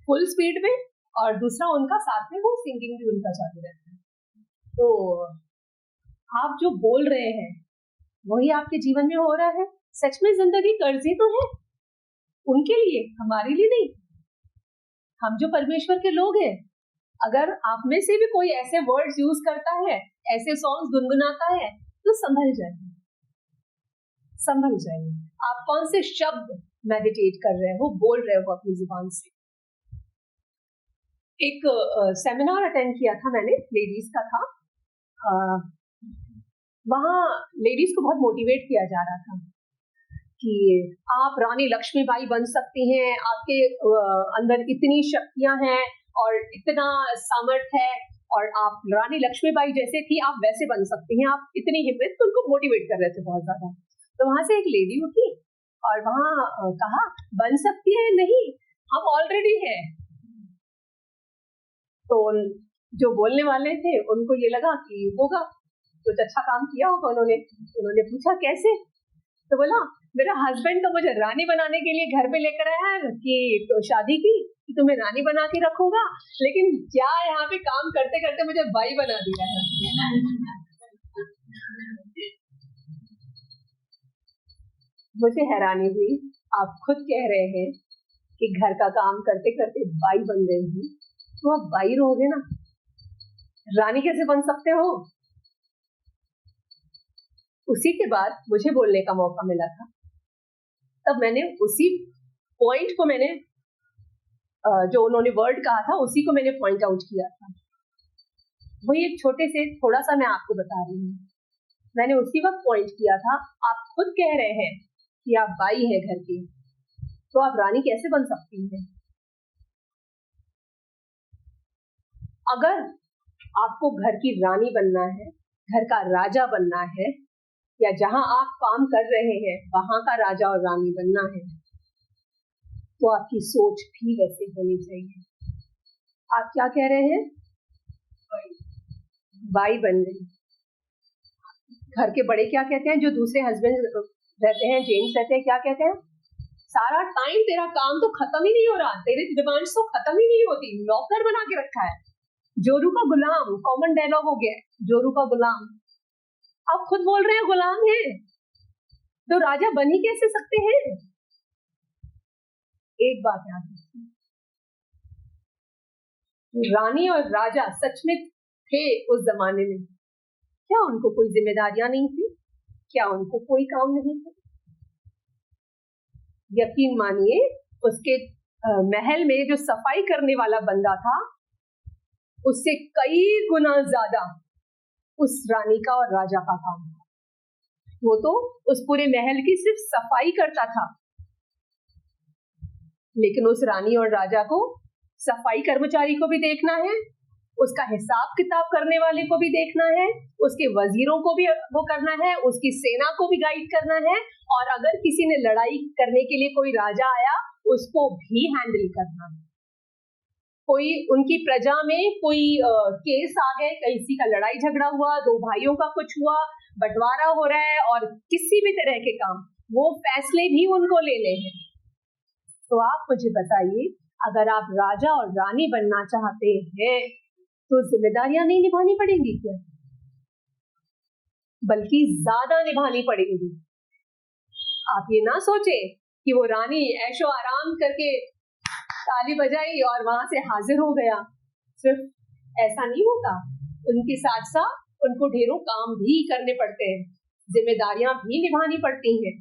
फुल स्पीड में और दूसरा उनका साथ में वो सिंगिंग भी उनका चालू रहता है। तो आप जो बोल रहे हैं वही आपके जीवन में हो रहा है। सच में जिंदगी कर्जी तो है उनके लिए, हमारे लिए नहीं। हम जो परमेश्वर के लोग हैं, अगर आप में से भी कोई ऐसे वर्ड्स यूज करता है, ऐसे सॉन्ग्स गुनगुनाता है, तो संभल जाइए, संभल जाइए। आप कौन से शब्द मेडिटेट कर रहे हो, बोल रहे हो अपनी जुबान से। एक सेमिनार अटेंड किया था मैंने, लेडीज का था। वहाँ लेडीज को बहुत मोटिवेट किया जा रहा था कि आप रानी लक्ष्मीबाई बन सकती हैं, आपके अंदर इतनी शक्तियां हैं और इतना सामर्थ्य है, और आप रानी लक्ष्मीबाई जैसे थी, आप वैसे बन सकती हैं, आप इतनी हिम्मत। तो उनको मोटिवेट कर रहे थे बहुत ज्यादा। तो वहां से एक लेडी उठी और वहां कहा, बन सकती है नहीं, हम ऑलरेडी हैं। तो जो बोलने वाले थे उनको ये लगा कि होगा कुछ अच्छा काम किया होगा उन्होंने पूछा कैसे, तो बोला मेरा हस्बैंड तो मुझे रानी बनाने के लिए घर पे लेकर आया है कि तो शादी की कि तुम्हें रानी बना के रखूंगा, लेकिन क्या यहाँ पे काम करते करते मुझे बाई बना दिया है। मुझे हैरानी हुई, आप खुद कह रहे हैं कि घर का काम करते करते बाई बन गई हूँ, तो आप बाई रहोगे ना, रानी कैसे बन सकते हो। उसी के बाद मुझे बोलने का मौका मिला था, तब मैंने उसी पॉइंट को मैंने जो उन्होंने वर्ड कहा था उसी को मैंने पॉइंट आउट किया था। वही एक छोटे से थोड़ा सा मैं आपको बता रही हूँ, मैंने उसी वक्त पॉइंट किया था। आप खुद कह रहे हैं कि आप बाई है घर की, तो आप रानी कैसे बन सकती हैं। अगर आपको घर की रानी बनना है, घर का राजा बनना है, या जहां आप काम कर रहे हैं वहां का राजा और रानी बनना है, तो आपकी सोच भी वैसे होनी चाहिए। आप क्या कह रहे हैं, बाई बन गई। घर के बड़े क्या कहते हैं, जो दूसरे हस्बैंड रहते हैं, जेंट्स रहते हैं, क्या कहते हैं, सारा टाइम तेरा काम तो खत्म ही नहीं हो रहा, तेरी डिमांड्स तो खत्म ही नहीं होती, नौकर बना के रखा है। जोरू का गुलाम कॉमन डायलॉग हो गया, जोरू का गुलाम। आप खुद बोल रहे हैं गुलाम हैं, तो राजा बन ही कैसे सकते हैं? एक बात याद रखिए, रानी और राजा सच में थे उस जमाने में। क्या उनको कोई जिम्मेदारियां नहीं थी? क्या उनको कोई काम नहीं था? यकीन मानिए, उसके महल में जो सफाई करने वाला बंदा था, उससे कई गुना ज्यादा उस रानी का और राजा का काम था। वो तो उस पूरे महल की सिर्फ सफाई करता था, लेकिन उस रानी और राजा को सफाई कर्मचारी को भी देखना है, उसका हिसाब किताब करने वाले को भी देखना है, उसके वजीरों को भी वो करना है, उसकी सेना को भी गाइड करना है, और अगर किसी ने लड़ाई करने के लिए कोई राजा आया, उसको भी हैंडल करना है। कोई उनकी प्रजा में कोई केस आ गए, किसी का लड़ाई झगड़ा हुआ, दो भाइयों का कुछ हुआ, बंटवारा हो रहा है, और किसी भी तरह के काम, वो फैसले भी उनको लेने हैं। तो आप मुझे बताइए, अगर आप राजा और रानी बनना चाहते हैं तो जिम्मेदारियां नहीं निभानी पड़ेंगी क्या? बल्कि ज्यादा निभानी पड़ेंगी। आप ये ना सोचे कि वो रानी ऐशो आराम करके ताली बजाई और वहां से हाजिर हो गया। सिर्फ ऐसा नहीं होता, उनके साथ साथ उनको ढेरों काम भी करने पड़ते हैं, जिम्मेदारियां भी निभानी पड़ती हैं।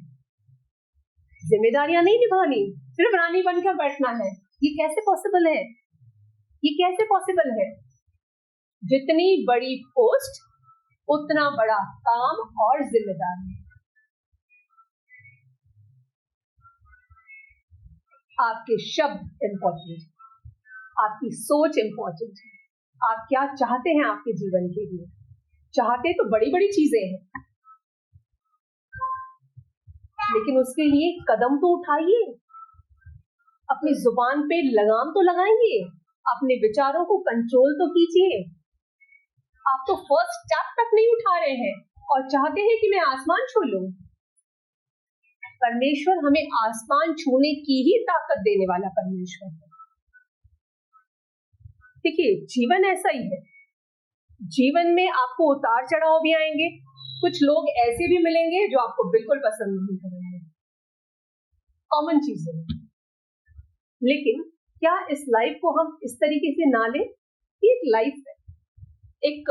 जिम्मेदारियां नहीं निभानी, सिर्फ रानी बनकर बैठना है, ये कैसे पॉसिबल है? ये कैसे पॉसिबल है? जितनी बड़ी पोस्ट उतना बड़ा काम और जिम्मेदारी। आपके शब्द इंपॉर्टेंट, आपकी सोच इंपॉर्टेंट है। आप क्या चाहते हैं आपके जीवन के लिए? चाहते तो बड़ी बड़ी चीजें हैं, लेकिन उसके लिए कदम तो उठाइए, अपनी जुबान पे लगाम तो लगाइए, अपने विचारों को कंट्रोल तो कीजिए। आप तो फर्स्ट स्टेप तक नहीं उठा रहे हैं और चाहते हैं कि मैं आसमान छू लूं। परमेश्वर हमें आसमान छूने की ही ताकत देने वाला परमेश्वर है। देखिए, जीवन ऐसा ही है, जीवन में आपको उतार चढ़ाव भी आएंगे, कुछ लोग ऐसे भी मिलेंगे जो आपको बिल्कुल पसंद नहीं करेंगे, कॉमन चीजें। लेकिन क्या इस लाइफ को हम इस तरीके से ना लें? एक लाइफ है, एक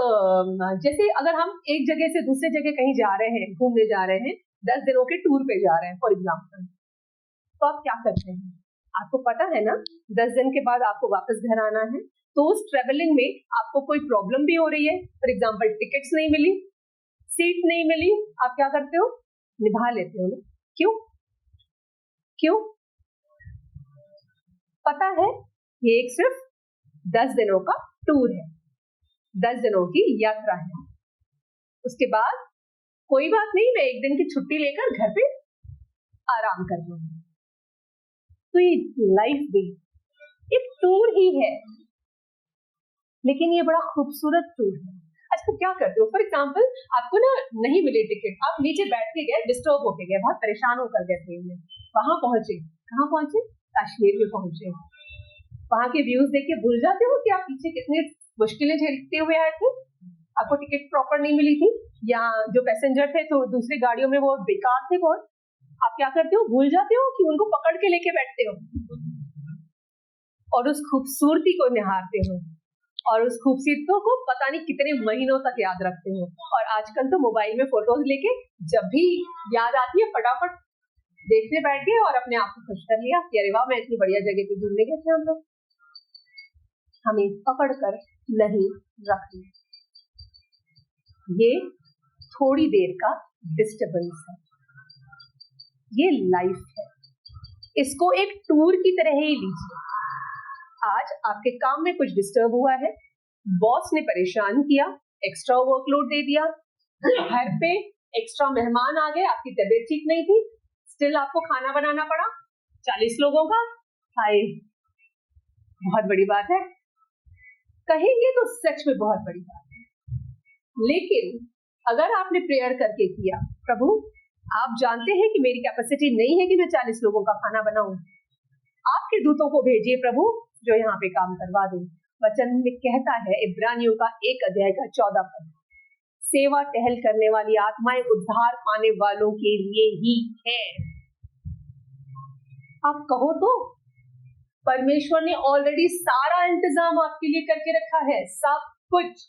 जैसे अगर हम एक जगह से दूसरे जगह कहीं जा रहे हैं, घूमने जा रहे हैं, 10 दिनों के टूर पे जा रहे हैं फॉर एग्जाम्पल, तो आप क्या करते हैं? आपको पता है ना 10 दिन के बाद आपको वापस घर आना है, तो उस ट्रेवलिंग में आपको कोई प्रॉब्लम भी हो रही है, फॉर एग्जाम्पल टिकट्स नहीं मिली, सीट नहीं मिली, आप क्या करते हो? निभा लेते हो ना? क्यों? क्यों? पता है ये एक सिर्फ 10 दिनों का टूर है, 10 दिनों की यात्रा है। उसके बाद कोई बात नहीं, मैं एक दिन की छुट्टी लेकर घर पे आराम कर लूंगी। तो ये लाइफ भी एक टूर ही है, लेकिन ये बड़ा खूबसूरत टूर है। अच्छा, क्या करते हो? फॉर एग्जाम्पल आपको ना नहीं मिली टिकट, आप नीचे बैठ के गए, डिस्टर्ब होके गए, बहुत परेशान होकर गए ट्रेन में, वहां पहुंचे, कहाँ पहुंचे? कश्मीर में पहुंचे। वहां के व्यूज देख के भूल जाते हो कि आप पीछे कितनी मुश्किलें झेलते हुए आए थे। आपको टिकट प्रॉपर नहीं मिली थी, या जो पैसेंजर थे तो दूसरी गाड़ियों में वो बेकार थे बहुत। आप क्या करते हो? भूल जाते हो कि उनको पकड़ के लेके बैठते हो और उस खूबसूरती को निहारते हो, और उस खूबसूरती को पता नहीं कितने महीनों तक याद रखते हो। और आजकल तो मोबाइल में फोटोज लेके जब भी याद आती है फटाफट देखने बैठ गए और अपने आप को खुश कर लिया कि अरे वाह, मैं इतनी बढ़िया जगह पे घूमने गए थे हम लोग। हमें पकड़ कर नहीं रखना, ये थोड़ी देर का डिस्टर्बेंस है, ये लाइफ है, इसको एक टूर की तरह ही लीजिए। आज आपके काम में कुछ डिस्टर्ब हुआ है, बॉस ने परेशान किया, एक्स्ट्रा वर्कलोड दे दिया, घर पे एक्स्ट्रा मेहमान आ गए, आपकी तबीयत ठीक नहीं थी, स्टिल आपको खाना बनाना पड़ा 40 लोगों का। हाय, बहुत बड़ी बात है, कहेंगे तो सच में बहुत बड़ी बात है। लेकिन अगर आपने प्रेयर करके किया, प्रभु आप जानते हैं कि मेरी कैपेसिटी नहीं है कि मैं 40 लोगों का खाना बनाऊं, आपके दूतों को भेजिए प्रभु जो यहाँ पे काम करवा दें। वचन में कहता है, इब्रानियों का 1 अध्याय का 14 पद, सेवा टहल करने वाली आत्माएं उद्धार पाने वालों के लिए ही है। आप कहो तो परमेश्वर ने ऑलरेडी सारा इंतजाम आपके लिए करके रखा है, सब कुछ।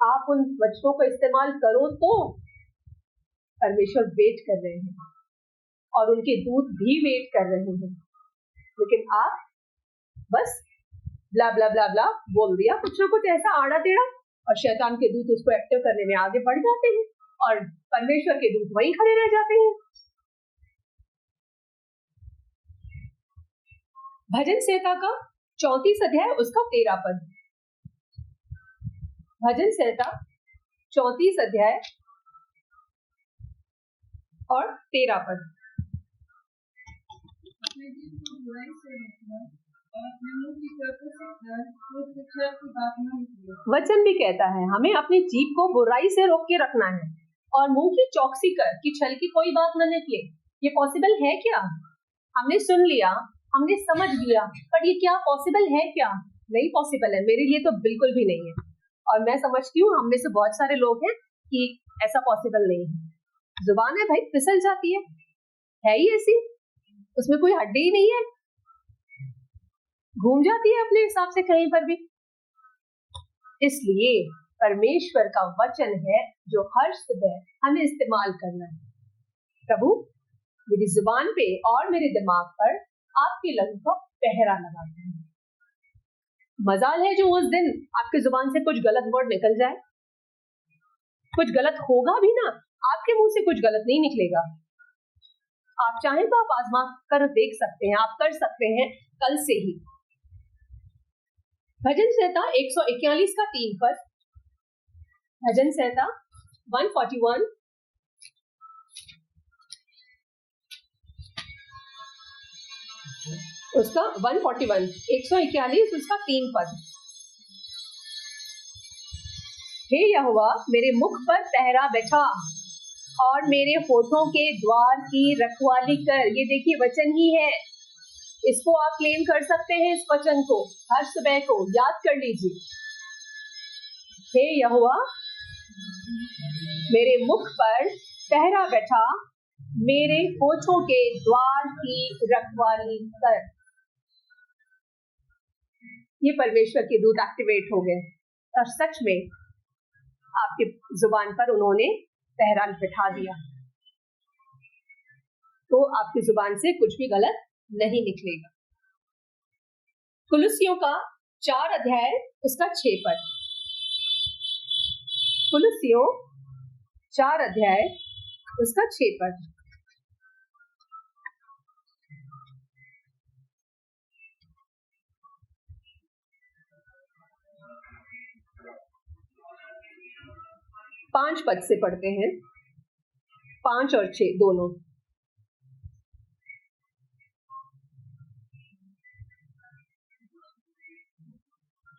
आप उन वचनों को इस्तेमाल करो तो परमेश्वर वेट कर रहे हैं और उनके दूत भी वेट कर रहे हैं, लेकिन आप बस ब्ला ब्ला ब्ला ब्ला बोल दिया, कुछ ना कुछ ऐसा आड़ा टेढ़ा, और शैतान के दूत उसको एक्टिव करने में आगे बढ़ जाते हैं और परमेश्वर के दूत वहीं खड़े रह जाते हैं। भजन संहिता का 34 अध्याय उसका 13 पद। भजन संहिता 34 अध्याय और 13 पद। वचन भी कहता है हमें अपनी जीभ को बुराई से रोक के रखना है और मुंह की चौकसी कर कि छल की कोई बात न निकले। ये पॉसिबल है क्या? हमने सुन लिया, हमने समझ लिया, पर ये क्या पॉसिबल है क्या? नहीं पॉसिबल है, मेरे लिए तो बिल्कुल भी नहीं है। और मैं समझती हूँ हम में से बहुत सारे लोग हैं कि ऐसा पॉसिबल नहीं है। जुबान है भाई, फिसल जाती है ही ऐसी, उसमें कोई हड्डी ही नहीं है, घूम जाती है अपने हिसाब से कहीं पर भी। इसलिए परमेश्वर का वचन है जो हर सुबह हमें इस्तेमाल करना है। प्रभु मेरी जुबान पे और मेरे दिमाग पर आपके लहू का पहरा लगाते हैं। मजाल है जो उस दिन आपकी जुबान से कुछ गलत वर्ड निकल जाए, कुछ गलत होगा भी ना, आपके मुंह से कुछ गलत नहीं निकलेगा। आप चाहें तो आप आजमा कर देख सकते हैं, आप कर सकते हैं कल से ही। भजन संहिता 141 का 3 पद। भजन संहिता 141 उसका 141 उसका 3 पद। हे यहोवा मेरे मुख पर पहरा बैठा और मेरे होठों के द्वार की रखवाली कर। ये देखिए वचन ही है, इसको आप क्लेम कर सकते हैं। इस वचन को हर सुबह को याद कर लीजिए। हे यहोवा मेरे मुख पर पहरा बैठा, मेरे होठों के द्वार की रखवाली कर। ये परमेश्वर के दूत एक्टिवेट हो गए और सच में आपके जुबान पर उन्होंने पहरा बिठा दिया, तो आपकी जुबान से कुछ भी गलत नहीं निकलेगा। कुलुस्सियों का 4 अध्याय उसका 6 पद। कुलुस्सियों 4 अध्याय उसका 6 पद। पांच पद से पढ़ते हैं, 5 और 6 दोनों।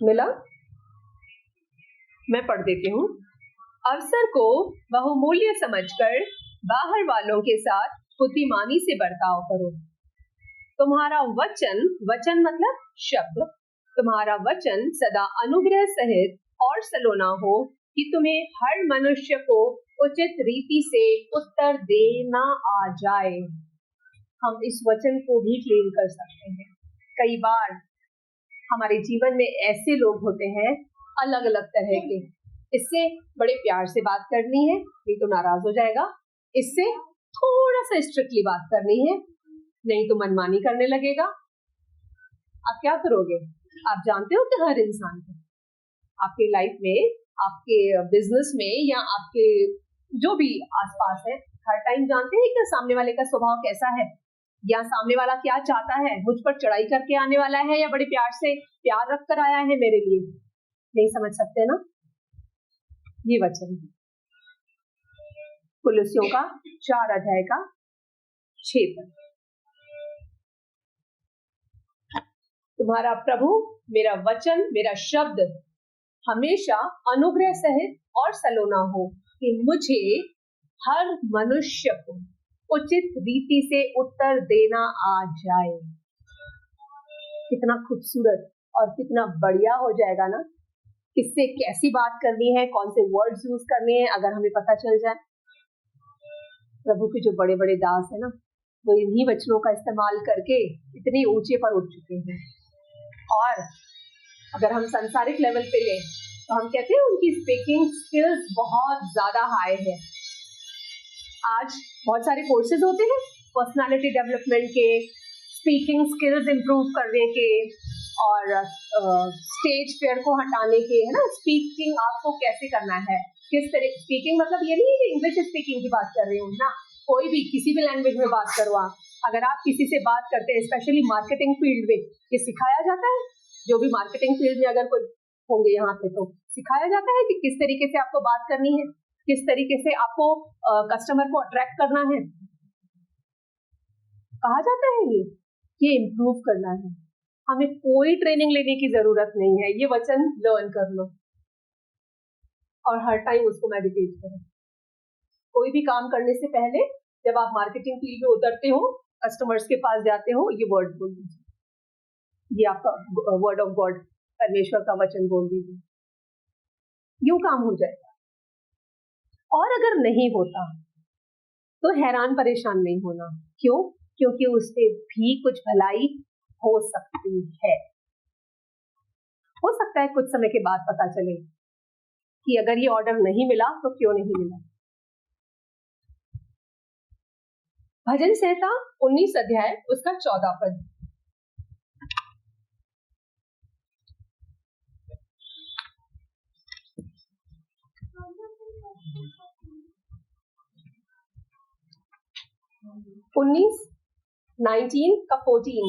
मिला? मैं पढ़ देती हूँ। अवसर को बहुमूल्य समझकर बाहर वालों के साथ बुद्धिमानी से बर्ताव करो। तुम्हारा वचन, वचन मतलब शब्द, तुम्हारा वचन सदा अनुग्रह सहित और सलोना हो कि तुम्हें हर मनुष्य को उचित रीति से उत्तर देना आ जाए। हम इस वचन को भी क्लेम कर सकते हैं। कई बार हमारे जीवन में ऐसे लोग होते हैं अलग अलग तरह के, इससे बड़े प्यार से बात करनी है, नहीं तो नाराज हो जाएगा। इससे थोड़ा सा स्ट्रिक्टली बात करनी है, नहीं तो मनमानी करने लगेगा। आप क्या करोगे? आप जानते हो कि हर इंसान को आपके लाइफ में, आपके बिजनेस में या आपके जो भी आसपास है, हर टाइम जानते हैं कि सामने वाले का स्वभाव कैसा है या सामने वाला क्या चाहता है, मुझ पर चढ़ाई करके आने वाला है या बड़े प्यार से प्यार रख कर आया है मेरे लिए। नहीं समझ सकते ना? ये वचन है कुलुस्सियों का 4 अध्याय का 6 पद। तुम्हारा प्रभु मेरा वचन, मेरा शब्द हमेशा अनुग्रह सहित और सलोना हो कि मुझे हर मनुष्य को उचित रीति से उत्तर देना आ जाए। कितना खूबसूरत और कितना बढ़िया हो जाएगा ना किससे कैसी बात करनी है, कौन से वर्ड्स यूज करने हैं, अगर हमें पता चल जाए। प्रभु के जो बड़े बड़े दास है ना, वो इन्हीं वचनों का इस्तेमाल करके इतने ऊंचे पर उठ चुके हैं। और अगर हम सांसारिक लेवल पे लें तो हम कहते हैं उनकी स्पीकिंग स्किल्स बहुत ज्यादा हाई है। आज बहुत सारे कोर्सेज होते हैं पर्सनालिटी डेवलपमेंट के, स्पीकिंग स्किल्स इंप्रूव करने के और स्टेज फेयर को हटाने के, है ना। स्पीकिंग आपको कैसे करना है, किस तरह स्पीकिंग, मतलब ये नहीं है कि इंग्लिश स्पीकिंग की बात कर रही हूँ ना, कोई भी किसी भी लैंग्वेज में बात करो आप। अगर आप किसी से बात करते हैं, स्पेशली मार्केटिंग फील्ड में, ये सिखाया जाता है। जो भी मार्केटिंग फील्ड में अगर कोई होंगे यहाँ पे तो सिखाया जाता है कि किस तरीके से आपको बात करनी है, किस तरीके से आपको कस्टमर को अट्रैक्ट करना है। कहा जाता है ये इम्प्रूव करना है। हमें कोई ट्रेनिंग लेने की जरूरत नहीं है, ये वचन लर्न कर लो और हर टाइम उसको मेडिटेट करो। कोई भी काम करने से पहले जब आप मार्केटिंग फील्ड में उतरते हो, कस्टमर्स के पास जाते हो, ये वर्ड बोल दीजिए, ये आपका वर्ड ऑफ गॉड, परमेश्वर का वचन बोल दीजिए, यूं काम हो जाएगा। और अगर नहीं होता तो हैरान परेशान नहीं होना। क्यों? क्योंकि उससे भी कुछ भलाई हो सकती है। हो सकता है कुछ समय के बाद पता चले कि अगर ये ऑर्डर नहीं मिला तो क्यों नहीं मिला। भजन संहिता 19 अध्याय उसका 14 पद। उन्नीस 19 का 14।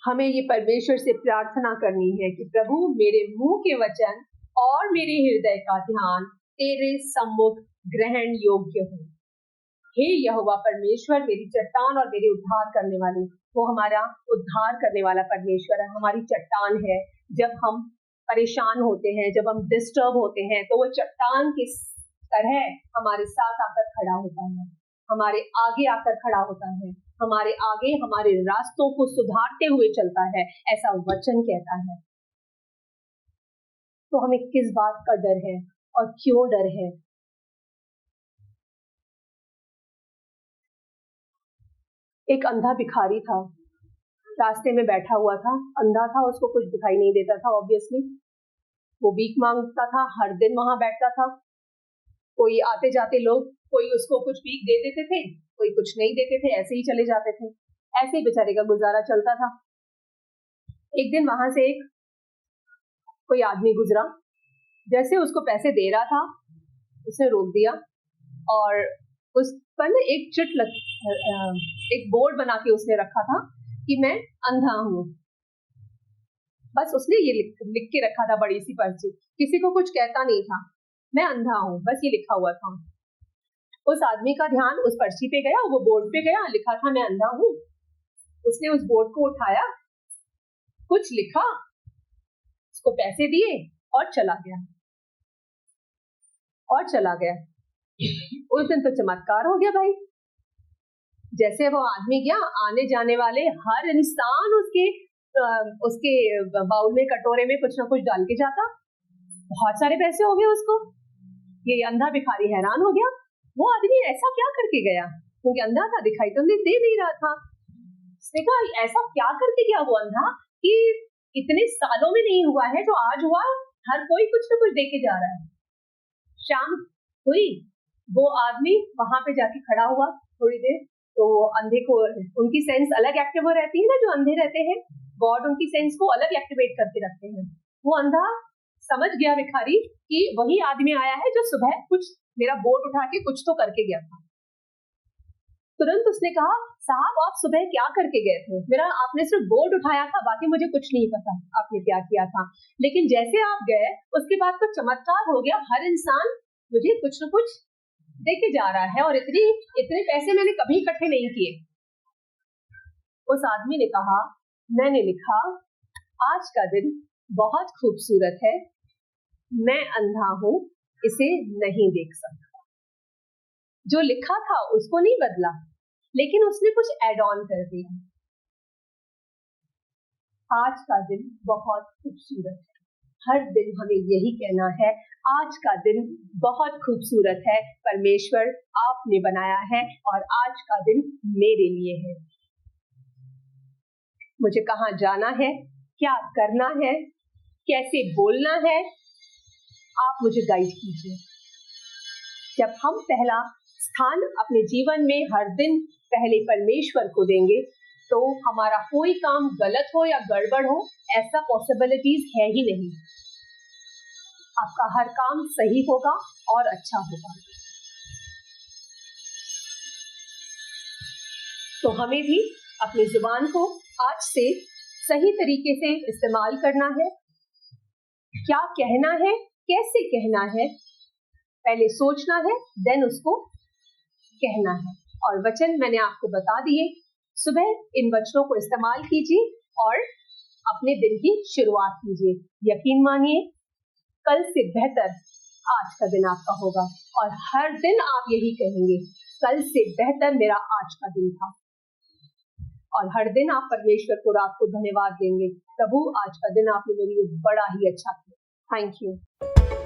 हमें ये परमेश्वर से प्रार्थना करनी है कि प्रभु मेरे मुंह के वचन और मेरे हृदय का ध्यान तेरे सम्मुख ग्रहण योग्य हो। हे यहोवा परमेश्वर, मेरी चट्टान और मेरे उद्धार करने वाले, वो हमारा उद्धार करने वाला परमेश्वर है, हमारी चट्टान है। जब हम परेशान होते हैं, जब हम डिस्टर्ब होते हैं, तो वो चट्टान किस तरह हमारे साथ आकर खड़ा होता है, हमारे आगे आकर खड़ा होता है, हमारे आगे हमारे रास्तों को सुधारते हुए चलता है, ऐसा वचन कहता है। तो हमें किस बात का डर है और क्यों डर है? एक अंधा भिखारी था, रास्ते में बैठा हुआ था, अंधा था, उसको कुछ दिखाई नहीं देता था ऑब्वियसली। वो भीख मांगता था, हर दिन वहां बैठता था। कोई आते जाते लोग, कोई उसको कुछ भीख दे देते थे, कोई कुछ नहीं देते थे, ऐसे ही चले जाते थे। ऐसे ही बेचारे का गुजारा चलता था। एक दिन वहां से एक कोई आदमी गुजरा, जैसे उसको पैसे दे रहा था उसने रोक दिया और उस पर ना एक बोर्ड बना के उसने रखा था कि मैं अंधा हूं। बस उसने ये लिख के रखा था, बड़ी सी पर्ची, किसी को कुछ कहता नहीं था, मैं अंधा हूं, बस ये लिखा हुआ था। उस आदमी का ध्यान उस पर्ची पे गया, वो बोर्ड पे गया, लिखा था मैं अंधा हूं। उसने उस बोर्ड को उठाया, कुछ लिखा, उसको पैसे दिए और चला गया। उस दिन तो चमत्कार हो गया भाई। जैसे वो आदमी गया, आने जाने वाले हर इंसान उसके बाउल में, कटोरे में कुछ ना कुछ डाल के जाता। बहुत सारे पैसे हो गए उसको। ये अंधा भिखारी हैरान हो गया, वो आदमी ऐसा क्या करके गया, क्योंकि अंधा था, दिखाई तो दे नहीं रहा था। उसने कहा ऐसा क्या करके गया वो अंधा कि इतने सालों में नहीं हुआ है जो आज हुआ, हर कोई कुछ ना कुछ देके जा रहा है। शाम हुई, वो आदमी वहां पे जाके खड़ा हुआ थोड़ी देर, तो अंधे को, उनकी सेंस अलग एक्टिव रहती है ना, जो अंधे रहते हैं, गॉड उनकी सेंस को अलग एक्टिवेट करके रखते हैं। वो अंधा समझ गया भिखारी कि वही आदमी आया है जो सुबह कुछ मेरा बोर्ड उठा के कुछ तो करके गया था। तुरंत उसने कहा, साहब आप सुबह क्या करके गए थे? आपने सिर्फ बोर्ड उठाया था, बाकी मुझे कुछ नहीं पता आपने क्या किया था, लेकिन जैसे आप गए उसके बाद तो चमत्कार हो गया, हर इंसान मुझे कुछ न कुछ देके जा रहा है और इतने पैसे मैंने कभी इकट्ठे नहीं किए। उस आदमी ने कहा, मैंने लिखा, आज का दिन बहुत खूबसूरत है, मैं अंधा हूं, इसे नहीं देख सकता। जो लिखा था उसको नहीं बदला, लेकिन उसने कुछ ऐड ऑन कर दिया। आज का दिन बहुत खूबसूरत है। हर दिन हमें यही कहना है, आज का दिन बहुत खूबसूरत है, परमेश्वर आपने बनाया है और आज का दिन मेरे लिए है। मुझे कहाँ जाना है, क्या करना है, कैसे बोलना है, आप मुझे गाइड कीजिए। जब हम पहला स्थान अपने जीवन में हर दिन पहले परमेश्वर को देंगे, तो हमारा कोई काम गलत हो या गड़बड़ हो, ऐसा पॉसिबिलिटीज है ही नहीं। आपका हर काम सही होगा और अच्छा होगा। तो हमें भी अपनी जुबान को आज से सही तरीके से इस्तेमाल करना है। क्या कहना है, कैसे कहना है, पहले सोचना है, देन उसको कहना है। और वचन मैंने आपको बता दिए। सुबह इन वचनों को इस्तेमाल कीजिए और अपने दिन की शुरुआत कीजिए। यकीन मानिए, कल से बेहतर आज का दिन आपका होगा और हर दिन आप यही कहेंगे, कल से बेहतर मेरा आज का दिन था। और हर दिन आप परमेश्वर को रात को धन्यवाद देंगे, प्रभु आज का दिन आपने मेरे लिए बड़ा ही अच्छा किया। Thank you.